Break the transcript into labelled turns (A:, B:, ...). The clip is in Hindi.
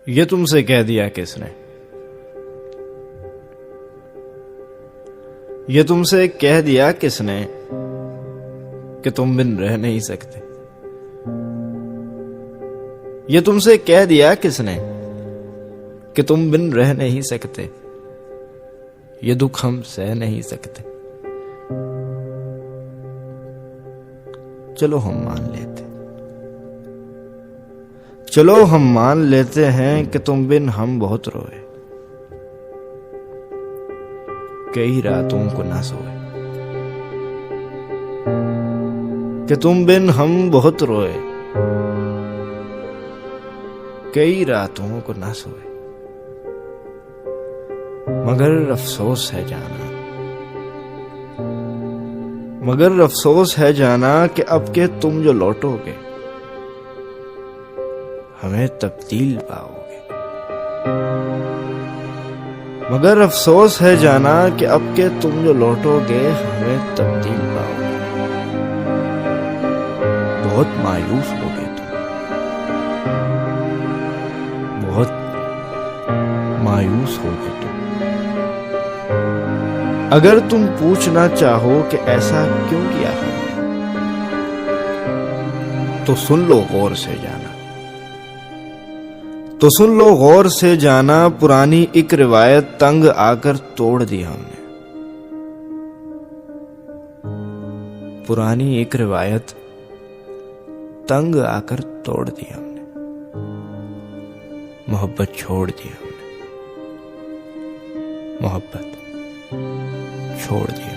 A: ये तुमसे कह दिया किसने? ये तुमसे कह दिया किसने कि तुम बिन रह नहीं सकते? ये तुमसे कह दिया किसने कि तुम बिन रह नहीं सकते? ये दुख हम सह नहीं सकते। चलो हम मान लेते, चलो हम मान लेते हैं कि तुम बिन हम बहुत रोए, कई रातों को ना सोए। कि तुम बिन हम बहुत रोए, कई रातों को ना सोए। मगर अफसोस है जाना, मगर अफसोस है जाना कि अब के तुम जो लौटोगे हमें तब्दील पाओगे। मगर अफसोस है जाना कि अब के तुम जो लौटोगे हमें तब्दील पाओगे। बहुत मायूस होगे तुम, बहुत मायूस होगे तुम। अगर तुम पूछना चाहो कि ऐसा क्यों किया हमने, तो सुन लो गौर से जाना, तो सुन लो गौर से जाना। पुरानी एक रिवायत तंग आकर तोड़ दी हमने। पुरानी एक रिवायत तंग आकर तोड़ दी हमने। मोहब्बत छोड़ दी हमने, मोहब्बत छोड़ दी।